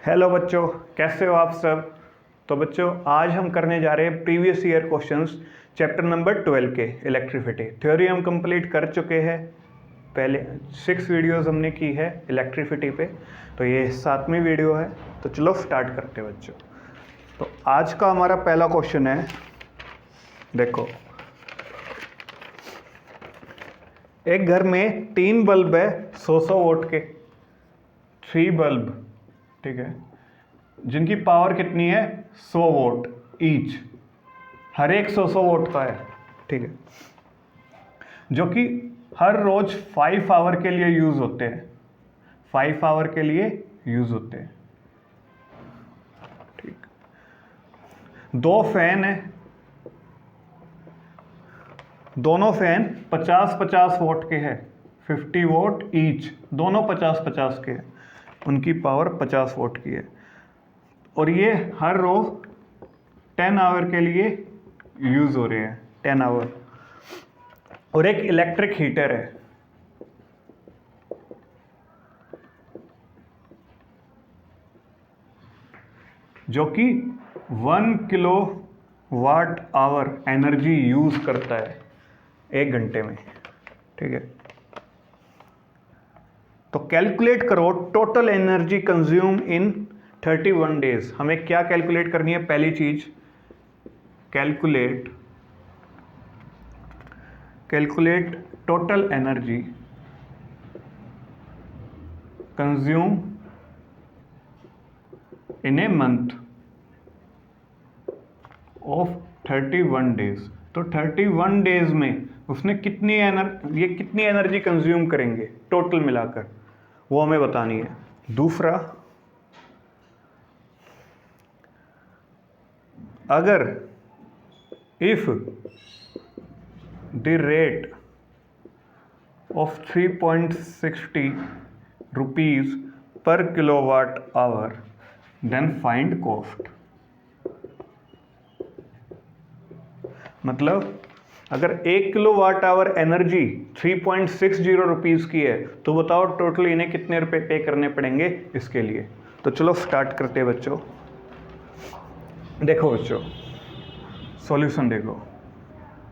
Hello बच्चों, कैसे हो आप सब। तो बच्चों आज हम करने जा रहे हैं previous year questions chapter number 12 के इलेक्ट्रिसिटी थ्योरी हम कंप्लीट कर चुके हैं। पहले 6 वीडियोस हमने की है इलेक्ट्रिसिटी पे, तो ये 7वीं वीडियो है। तो चलो स्टार्ट करते हैं बच्चों। तो आज का हमारा पहला क्वेश्चन है, देखो एक घर में 3 बल्ब है 100 वोट के, 3 बल्ब, ठीक है, जिनकी पावर कितनी है 100 वोट ईच, हर एक 100 वोट का है, ठीक है, जो कि हर रोज 5 आवर के लिए यूज होते हैं, 5 आवर के लिए यूज होते हैं, ठीक। 2 फैन है, दोनों फैन 50-50 वोट के हैं, 50 वोट ईच, दोनों 50-50 के हैं, उनकी पावर 50 वोट की है, और ये हर रोज 10 आवर के लिए यूज हो रहे हैं, 10 आवर। और एक इलेक्ट्रिक हीटर है, जो कि 1 kilowatt hour energy use करता है 1 घंटे में, ठीक है। तो कैलकुलेट करो total energy consume in 31 days. हमें क्या कैलकुलेट करनी है, पहली चीज calculate total energy consume in a month of 31 days. तो 31 डेज में उसने कितनी एनर्जी कंज्यूम करेंगे टोटल मिलाकर, वो हमें बतानी है। दूसरा, अगर if the rate of 3.60 rupees per kilowatt hour, then find cost. मतलब अगर 1 किलोवाट आवर एनर्जी 3.60 रुपीज की है, तो बताओ टोटल इन्हें कितने रुपए पे करने पड़ेंगे इसके लिए। तो चलो स्टार्ट करते हैं बच्चों। देखो बच्चों, सॉल्यूशन देखो।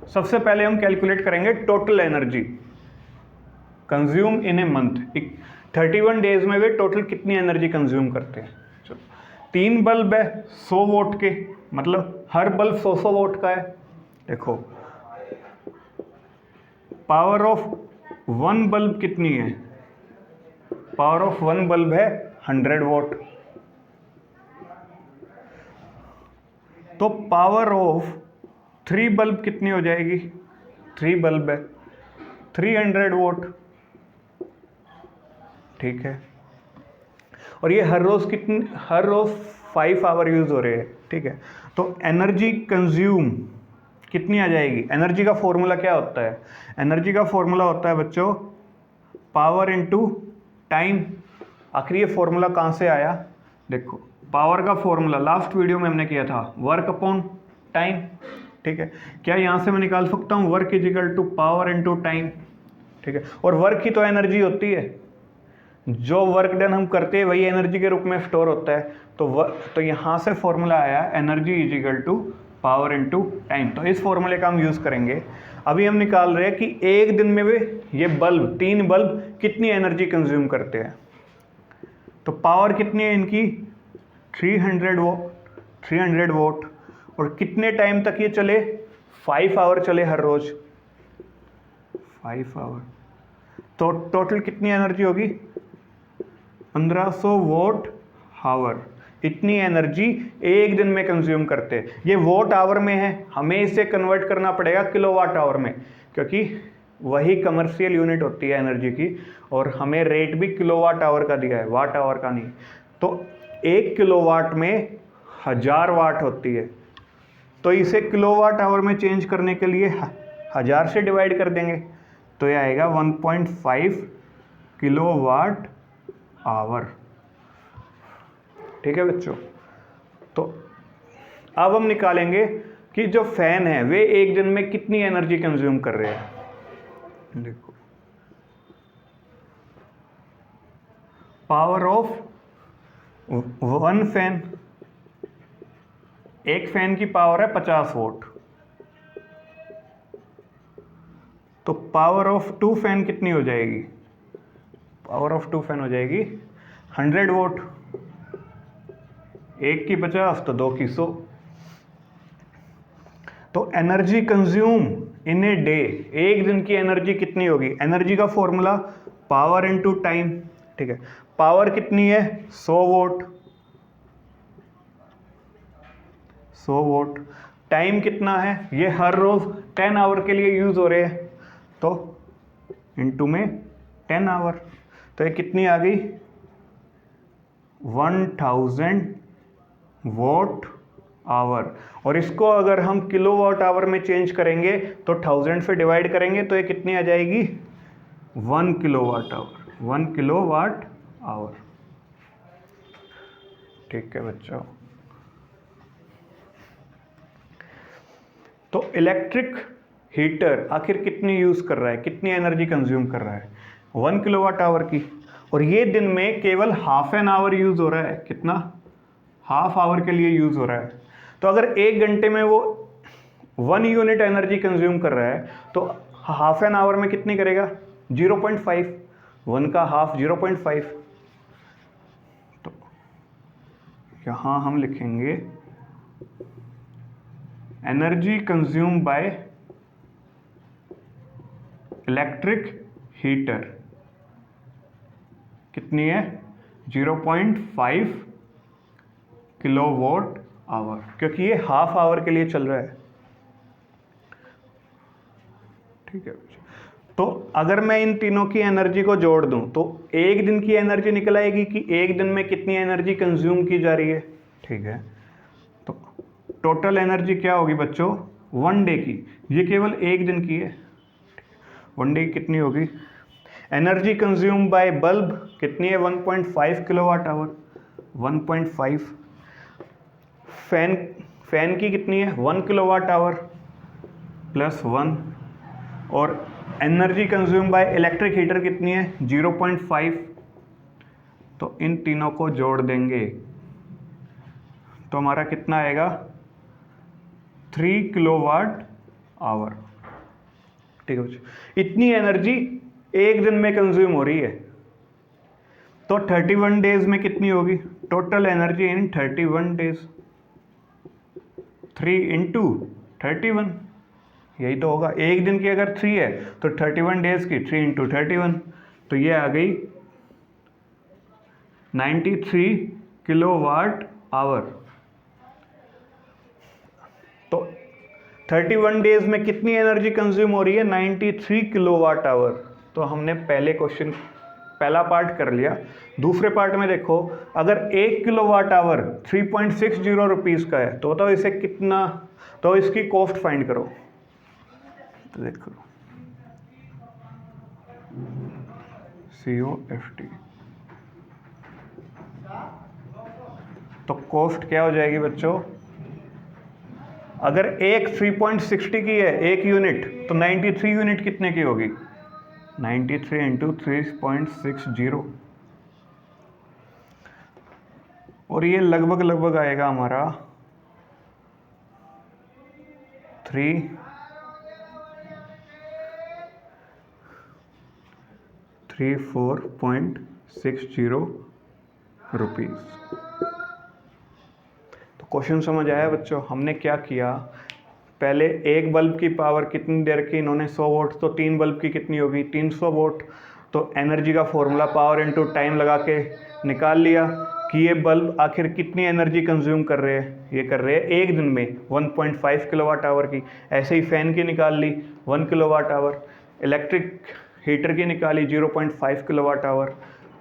सबसे पहले हम कैलकुलेट करेंगे total energy consume in a month, 31 days में वे टोटल कितनी एनर्जी कंज्यूम करते हैं। चलो, 3 बल्ब है 100 वोट के, मतलब हर बल्ब 100 वोट का है। देखो पावर ऑफ 1 बल्ब कितनी है, पावर ऑफ 1 बल्ब है 100 वोट। तो पावर ऑफ 3 बल्ब कितनी हो जाएगी, 3 बल्ब है 300 वोट, ठीक है। और ये हर रोज 5 आवर यूज हो रहे हैं, ठीक है। तो एनर्जी कंज्यूम कितनी आ जाएगी। एनर्जी का फॉर्मूला क्या होता है, एनर्जी का फॉर्मूला होता है बच्चों पावर इनटू टाइम। आखिर ये फॉर्मूला कहाँ से आया, देखो पावर का फॉर्मूला लास्ट वीडियो में हमने किया था, वर्क अपॉन टाइम, ठीक है। क्या यहाँ से मैं निकाल सकता हूँ work is equal to power into time, ठीक है। और वर्क ही तो एनर्जी होती है, जो वर्क डन हम करते हैं वही एनर्जी के रूप में स्टोर होता है। तो यहाँ से फॉर्मूला आया energy is equal to power into time. तो इस फॉर्मूले का हम यूज करेंगे। अभी हम निकाल रहे हैं कि एक दिन में भी ये बल्ब 3 बल्ब कितनी एनर्जी कंज्यूम करते हैं। तो पावर कितनी है इनकी 300 वोट, और कितने टाइम तक ये चले, 5 आवर चले हर रोज, 5 आवर। तो टोटल कितनी एनर्जी होगी 1500 वोट आवर। इतनी एनर्जी एक दिन में कंज्यूम करते हैं। ये वोट आवर में है, हमें इसे कन्वर्ट करना पड़ेगा किलोवाट आवर में, क्योंकि वही कमर्शियल यूनिट होती है एनर्जी की, और हमें रेट भी किलोवाट आवर का दिया है, वाट आवर का नहीं। तो 1 किलोवाट में 1000 वाट होती है, तो इसे किलोवाट आवर में चेंज करने के लिए 1000 से डिवाइड कर देंगे, तो ये आएगा 1.5 किलोवाट आवर, ठीक है बच्चों। तो अब हम निकालेंगे कि जो फैन है वे एक दिन में कितनी एनर्जी कंज्यूम कर रहे हैं। देखो पावर ऑफ वन फैन, एक फैन की पावर है 50 वोट, तो पावर ऑफ टू फैन कितनी हो जाएगी? पावर ऑफ टू फैन हो जाएगी 100 वोट। एक की 50 तो दो की 100। तो energy consume in a day, एक दिन की एनर्जी कितनी होगी? एनर्जी का फॉर्मूला पावर इनटू टाइम, ठीक है। पावर कितनी है? 100 वोट, 100 वोट। टाइम कितना है? ये हर रोज 10 आवर के लिए यूज हो रहे हैं, तो इनटू में 10 आवर, तो ये कितनी आ गई? 1000 वॉट आवर। और इसको अगर हम किलोवाट आवर में चेंज करेंगे तो 1000 से डिवाइड करेंगे तो ये कितनी आ जाएगी? 1 किलोवाट आवर, 1 किलोवाट आवर। ठीक है बच्चों, तो इलेक्ट्रिक हीटर आखिर कितनी यूज कर रहा है, कितनी एनर्जी कंज्यूम कर रहा है? 1 किलोवाट आवर की। और ये दिन में केवल हाफ एन आवर यूज हो रहा है। कितना? हाफ आवर के लिए यूज हो रहा है। तो अगर एक घंटे में वो 1 यूनिट एनर्जी कंज्यूम कर रहा है तो हाफ एन आवर में कितनी करेगा? 0.5, 1 का हाफ 0.5। तो यहां हम लिखेंगे energy consume by electric heater कितनी है? 0.5 किलोवाट आवर, क्योंकि ये हाफ आवर के लिए चल रहा है। ठीक है, तो अगर मैं इन तीनों की एनर्जी को जोड़ दूं तो एक दिन की एनर्जी निकल आएगी कि एक दिन में कितनी एनर्जी कंज्यूम की जा रही है। ठीक है, तो टोटल एनर्जी क्या होगी बच्चों? 1 डे की, ये केवल एक दिन की है। 1 डे की कितनी होगी? एनर्जी कंज्यूम बाय बल्ब कितनी है? 1.5 किलोवाट आवर, 1.5। फैन की कितनी है? 1 किलोवाट आवर प्लस 1। और energy consume by electric heater कितनी है? 0.5। तो इन तीनों को जोड़ देंगे तो हमारा कितना आएगा? 3 किलोवाट आवर। ठीक है बच्चों, इतनी एनर्जी एक दिन में कंज्यूम हो रही है। तो 31 डेज में कितनी होगी total energy in 31 days? 3 into 31, यही तो होगा। एक दिन की अगर 3 है तो 31 डेज की 3 इंटू 31, तो ये आ गई 93 किलोवाट आवर। तो 31 डेज में कितनी एनर्जी कंज्यूम हो रही है? 93 किलोवाट आवर। तो हमने पहले क्वेश्चन पहला पार्ट कर लिया। दूसरे पार्ट में देखो, अगर 1 किलोवाट आवर 3.60 रुपीज का है तो बताओ इसे कितना, तो इसकी कॉस्ट फाइंड करो। तो देखो COFT, तो कॉस्ट क्या हो जाएगी बच्चों? अगर एक 3.60 की है एक यूनिट, तो 93 यूनिट कितने की होगी? 93 इंटू 3.60, और ये लगभग लगभग आएगा हमारा 34.60 रुपीज। तो क्वेश्चन समझ आया बच्चों? हमने क्या किया, पहले एक बल्ब की पावर कितनी दे रखी इन्होंने? 100 वोट, तो 3 बल्ब की कितनी होगी? 300 वोट। तो एनर्जी का फॉर्मूला पावर इनटू टाइम लगा के निकाल लिया कि ये बल्ब आखिर कितनी एनर्जी कंज्यूम कर रहे हैं। ये कर रहे हैं एक दिन में 1.5 किलोवाट आवर की। ऐसे ही फैन की निकाल ली 1 किलोवाट आवर, इलेक्ट्रिक हीटर की निकाली 0.5 किलोवाट आवर।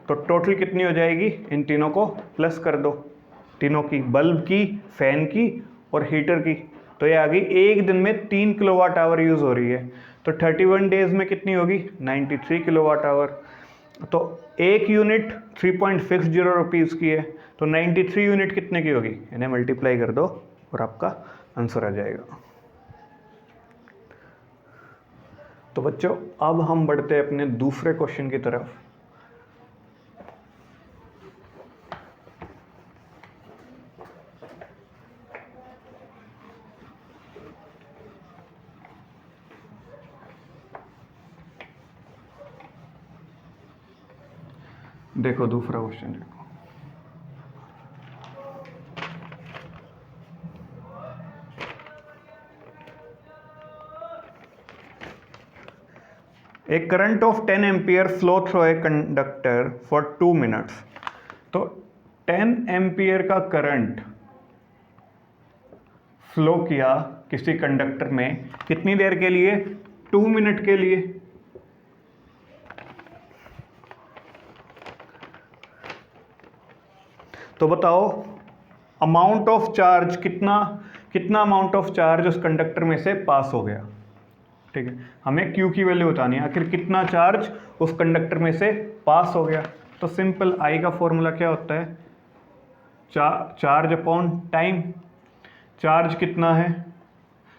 तो टोटल कितनी हो जाएगी? इन तीनों को प्लस कर दो, तीनों की, बल्ब की, फैन की और हीटर की। तो ये आ गई एक दिन में 3 किलोवाट आवर यूज़ हो रही है। तो 31 डेज में कितनी होगी? 93 किलोवाट आवर। तो एक यूनिट 3.60 रुपीज़ की है, तो 93 यूनिट कितने की होगी? इन्हें मल्टीप्लाई कर दो और आपका आंसर आ जाएगा। तो बच्चों अब हम बढ़ते हैं अपने दूसरे क्वेश्चन की तरफ। देखो दूसरा क्वेश्चन देखो, a current of 10 ampere flow through a conductor for 2 minutes. तो 10 एम्पियर का करंट फ्लो किया किसी कंडक्टर में कितनी देर के लिए? 2 मिनट के लिए। तो बताओ अमाउंट ऑफ चार्ज कितना अमाउंट ऑफ चार्ज उस कंडक्टर में से पास हो गया। ठीक है, हमें Q की वैल्यू बतानी है, आखिर कितना चार्ज उस कंडक्टर में से पास हो गया। तो सिंपल I का फॉर्मूला क्या होता है? Charge upon time. चार्ज कितना है?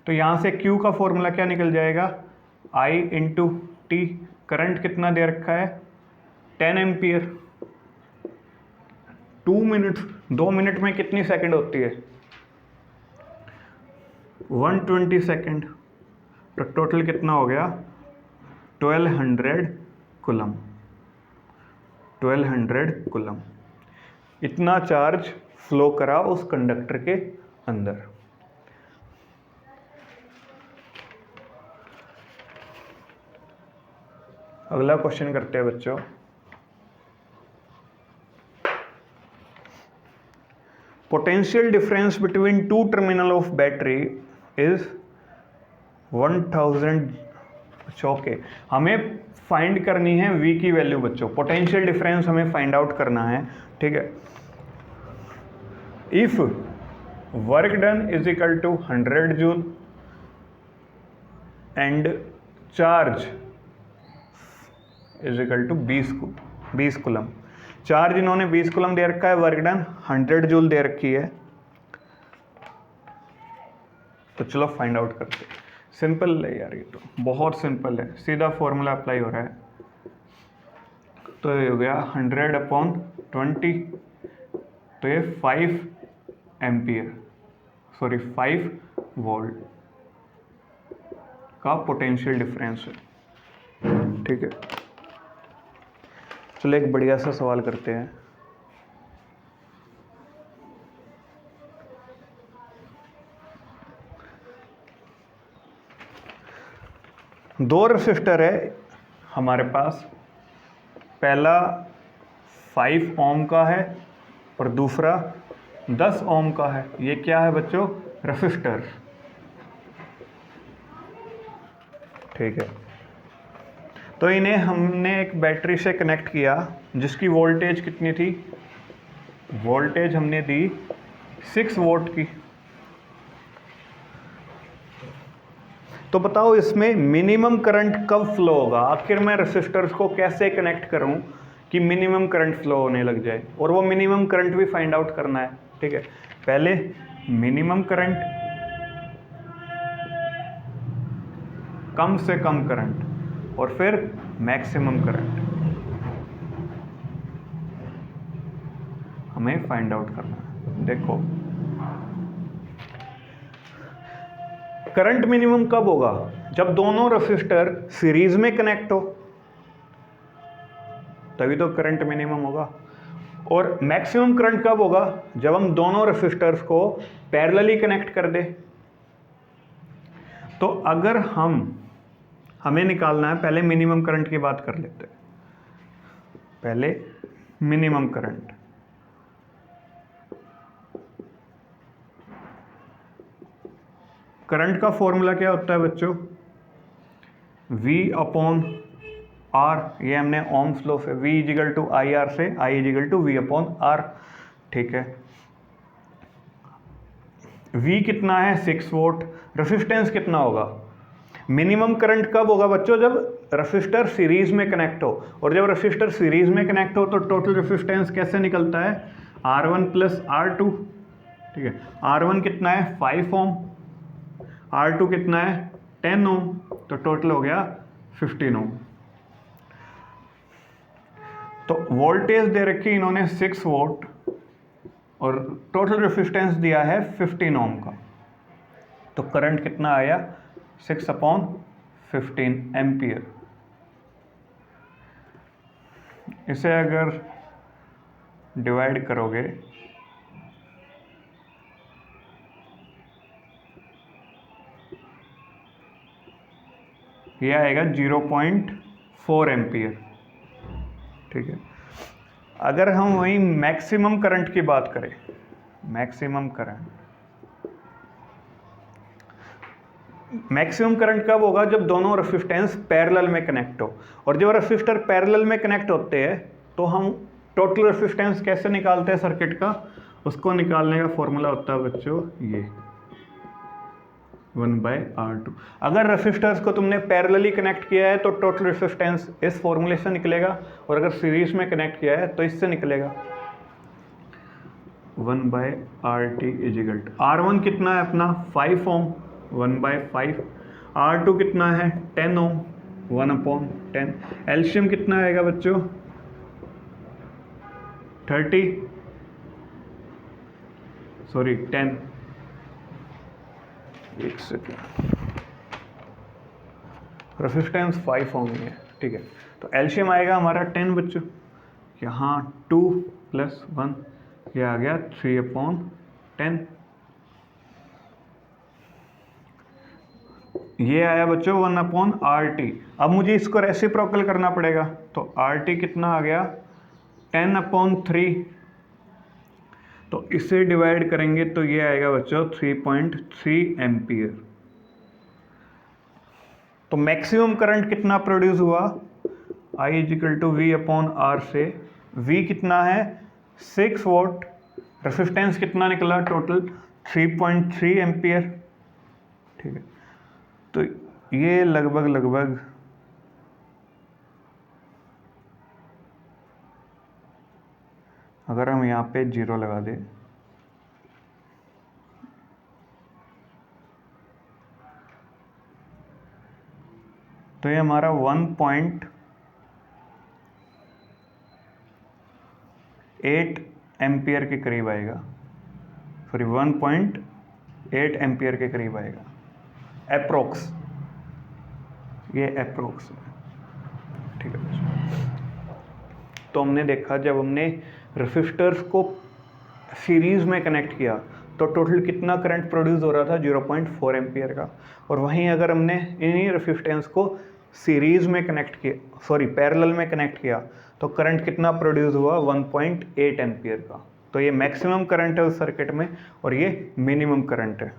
तो यहाँ से Q का फॉर्मूला क्या निकल जाएगा? I into T. करंट कितना दे रखा है? 10 एम्पियर। 2 मिनट, 2 मिनट में कितनी सेकंड होती है? 120 सेकंड। तो टोटल कितना हो गया? 1200 कूलम। 1200 कूलम इतना चार्ज फ्लो करा उस कंडक्टर के अंदर। अगला क्वेश्चन करते हैं बच्चों। Potential difference between two terminal of battery is 1000। Okay, हमें फाइंड करनी है V की वैल्यू बच्चों। पोटेंशियल डिफरेंस हमें फाइंड आउट करना है। ठीक है, if work done is equal to 100 joule and charge is equal to 20 coulomb. Charge इन्होंने 20 कूलम दे रखा है, वर्क डन 100 जूल दे रखी है। तो चलो फाइंड आउट करते हैं। सिंपल है यार, ये तो बहुत सिंपल है, सीधा फॉर्मूला अप्लाई हो रहा है। तो ये हो गया 100 अपॉन 20, तो ये 5 एम्पियर, सॉरी 5 वोल्ट का पोटेंशियल डिफरेंस है। ठीक है, चलो एक बढ़िया सा सवाल करते हैं। दो रेसिस्टर है हमारे पास, पहला 5 ओम का है और दूसरा 10 ओम का है। ये क्या है बच्चों? रेसिस्टर। ठीक है, तो इन्हें हमने एक बैटरी से कनेक्ट किया जिसकी वोल्टेज कितनी थी? वोल्टेज हमने दी 6 वोल्ट की। तो बताओ इसमें मिनिमम करंट कब फ्लो होगा? आखिर मैं रेसिस्टर्स को कैसे कनेक्ट करूं कि मिनिमम करंट फ्लो होने लग जाए, और वो मिनिमम करंट भी फाइंड आउट करना है। ठीक है, पहले मिनिमम करंट, कम से कम करंट, और फिर मैक्सिमम करंट हमें फाइंड आउट करना है। देखो करंट मिनिमम कब होगा? जब दोनों रेसिस्टर सीरीज में कनेक्ट हो, तभी तो करंट मिनिमम होगा। और मैक्सिमम करंट कब होगा? जब हम दोनों रेसिस्टर्स को पैरेलली कनेक्ट कर दे। तो अगर हमें निकालना है, पहले मिनिमम करंट की बात कर लेते हैं। पहले मिनिमम करंट, करंट का फॉर्मूला क्या होता है बच्चों? V upon R। ये हमने ओम्स लॉ से, V equal to I R से I equal to V upon R। ठीक है, V कितना है? 6 वोल्ट। रेसिस्टेंस कितना होगा? मिनिमम करंट कब होगा बच्चों? जब रेसिस्टर सीरीज में कनेक्ट हो, और जब रेसिस्टर सीरीज में कनेक्ट हो तो टोटल रेसिस्टेंस कैसे निकलता है? R1 plus R2। ठीक है, R1 कितना है? 5 ओम, R2 कितना है? 10 ओम, तो टोटल हो गया 15 ओम। तो वोल्टेज दे रखी इन्होंने 6 वोल्ट और टोटल रेसिस्टेंस दिया है 15 ओम का। तो करंट कितना आया? 6 अपॉन 15 एम्पियर। इसे अगर डिवाइड करोगे ये आएगा 0.4 एम्पियर। ठीक है, अगर हम वही मैक्सिमम करंट की बात करें, मैक्सिमम करंट कब होगा? जब दोनों रेसिस्टेंस पैरेलल में कनेक्ट हो। और जब रेसिस्टर पैरेलल में कनेक्ट होते हैं तो हम टोटल रेसिस्टेंस कैसे निकालते हैं सर्किट का? उसको निकालने का फॉर्मूला होता है बच्चों ये 1/R2। अगर रेसिस्टर्स को तुमने पैरेलली कनेक्ट किया है तो टोटल रेसिस्टेंस इस फॉर्मूले से निकलेगा, और अगर सीरीज में कनेक्ट किया है तो इससे निकलेगा 1/RT इजिकल टू R1 कितना है अपना 5 ओम 1/5, R2 कितना है 10 ओम 1/10। एलसीएम कितना आएगा बच्चों 10। एक सेकेंड, रेसिस्टेंस 5 ओम ही है। ठीक है, तो एलसीएम आएगा हमारा 10 बच्चों, यहाँ 2 + 1 ये आ गया 3/10। ये आया बच्चों 1/RT। अब मुझे इसको रेसिप्रोकल करना पड़ेगा, तो RT कितना आ गया 10/3। तो इसे डिवाइड करेंगे तो ये आएगा बच्चों 3.3 एम्पियर। तो मैक्सिमम करंट कितना प्रोड्यूस हुआ? I = V/R से V कितना है 6 वोल्ट, रेसिस्टेंस कितना निकला टोटल 3.3 एम्पियर। ठीक है, तो ये लगभग अगर हम यहाँ पे 0 लगा दें तो ये हमारा 1.8 एम्पियर के करीब आएगा, सॉरी 1.8 एम्पियर के करीब आएगा एप्रोक्स, ये एप्रोक्स है। ठीक है, तो हमने देखा जब हमने रेसिस्टर्स को सीरीज में कनेक्ट किया तो टोटल कितना करंट प्रोड्यूस हो रहा था 0.4 एम्पियर का। और वहीं अगर हमने इन्हीं रेसिस्टेंस को सीरीज में कनेक्ट किया, सॉरी पैरेलल में कनेक्ट किया, तो करंट कितना प्रोड्यूस हुआ 1.8 एम्पियर का। तो ये मैक्सिमम करंट है उस सर्किट में और ये मिनिमम करंट है।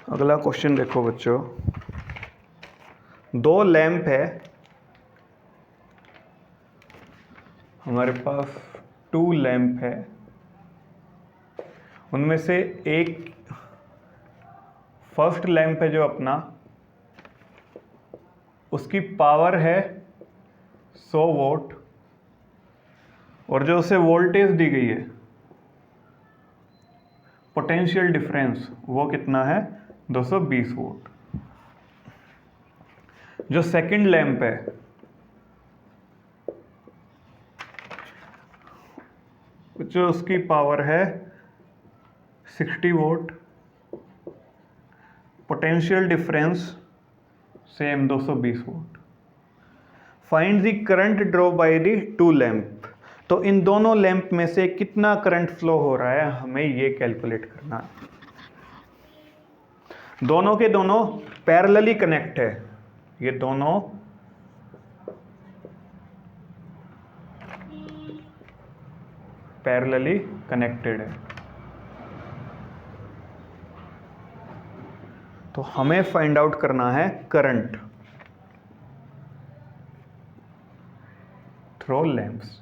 अगला क्वेश्चन देखो बच्चों, 2 लैंप है हमारे पास, 2 लैंप है, उनमें से एक फर्स्ट लैंप है जो अपना, उसकी पावर है 100 वोल्ट और जो उसे वोल्टेज दी गई है पोटेंशियल डिफरेंस वो कितना है 220 वोल्ट। जो सेकंड लैंप है जो उसकी पावर है 60 volt, potential difference same 220 volt. Find the current draw by the 2 lamp. तो इन दोनों लैंप में से कितना करंट फ्लो हो रहा है हमें ये कैलकुलेट करना है। दोनों के दोनों पैरेलली कनेक्ट है, ये दोनों पैरेलली कनेक्टेड है। तो हमें फाइंड आउट करना है करंट थ्रू लैंप्स।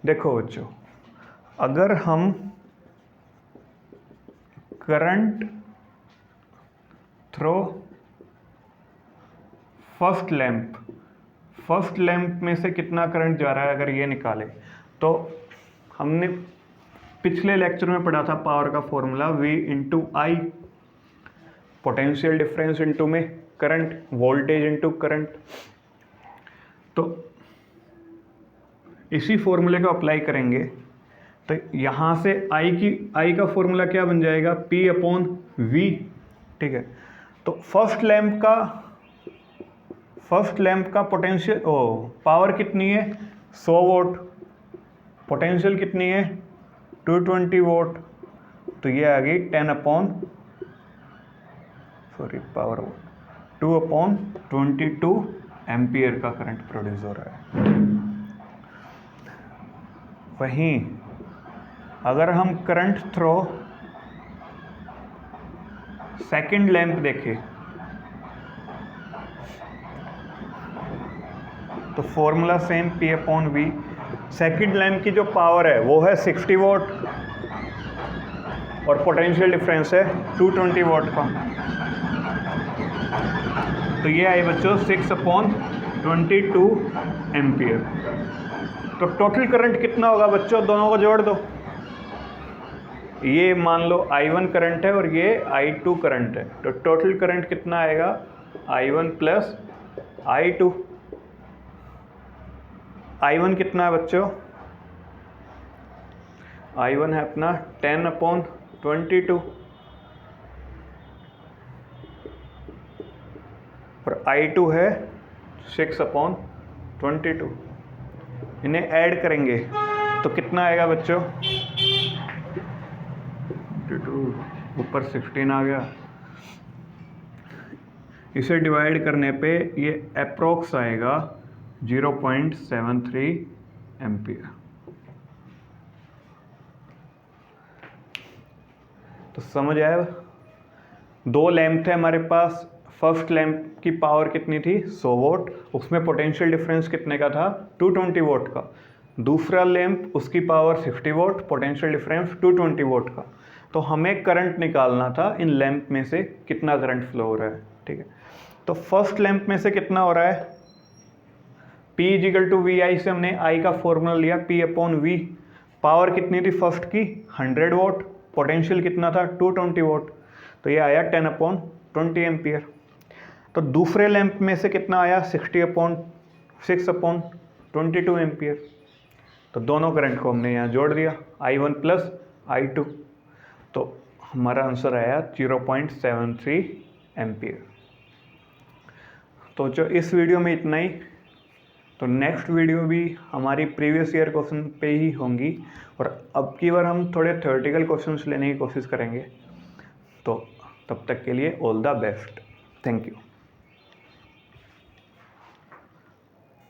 देखो बच्चों, अगर हम करंट थ्रू फर्स्ट लैंप में से कितना करंट जा रहा है अगर ये निकाले, तो हमने पिछले लेक्चर में पढ़ा था पावर का फॉर्मूला V इंटू आई, पोटेंशियल डिफरेंस इंटू में करंट, वोल्टेज इंटू करंट। तो इसी फॉर्मूले को अप्लाई करेंगे तो यहाँ से I का फॉर्मूला क्या बन जाएगा, P अपॉन V। ठीक है, तो फर्स्ट लैंप का पोटेंशियल पावर कितनी है, 100 वोट, पोटेंशियल कितनी है 220 वोट, तो ये आ गई 2/22 एम्पियर का करंट प्रोड्यूस हो रहा है। वहीं अगर हम करंट थ्रो सेकंड लैंप देखें तो formula same P upon V। Second lamp की जो पावर है वो है 60 वोट और पोटेंशियल डिफरेंस है 220 वोट का, तो ये आई बच्चों 6/22 एम्पियर। तो टोटल करंट कितना होगा बच्चों, दोनों को जोड़ दो। ये मान लो I1 करंट है और ये I2 करंट है, तो टोटल करंट कितना आएगा, I1 प्लस I2। I1 कितना है बच्चों, I1 है अपना 10/22 और I2 है 6/22। इन्हें ऐड करेंगे तो कितना आएगा बच्चों, ऊपर 16 आ गया। इसे डिवाइड करने पे ये अप्रोक्स आएगा 0.73 एम्पियर। तो समझ आया, दो लैंप थे हमारे पास। फर्स्ट लैंप की पावर कितनी थी 100 वोट, उसमें पोटेंशियल डिफरेंस कितने का था 220 वोट का। दूसरा लैंप उसकी power 60 vote, potential difference 220 vote का। तो हमें करंट निकालना था इन लैंप में से कितना करंट फ्लो हो रहा है। ठीक है, तो फर्स्ट लैंप में से कितना हो रहा है, P = VI से हमने I का फॉर्मूला लिया P अपॉन V। पावर कितनी थी फर्स्ट की 100 वोट, पोटेंशियल कितना था 220 वोट, तो ये आया 10/20 एम्पियर। तो दूसरे लैंप में से कितना आया 6/22 एम्पियर। तो दोनों करंट को हमने यहाँ जोड़ दिया, I1 प्लस I2, तो हमारा आंसर आया 0.73 एम्पियर। तो जो इस वीडियो में इतना ही, तो नेक्स्ट वीडियो भी हमारी प्रीवियस ईयर क्वेश्चन पे ही होंगी और अब की बार हम थोड़े थ्योरेटिकल क्वेश्चंस लेने की कोशिश करेंगे। तो तब तक के लिए all the best, thank you.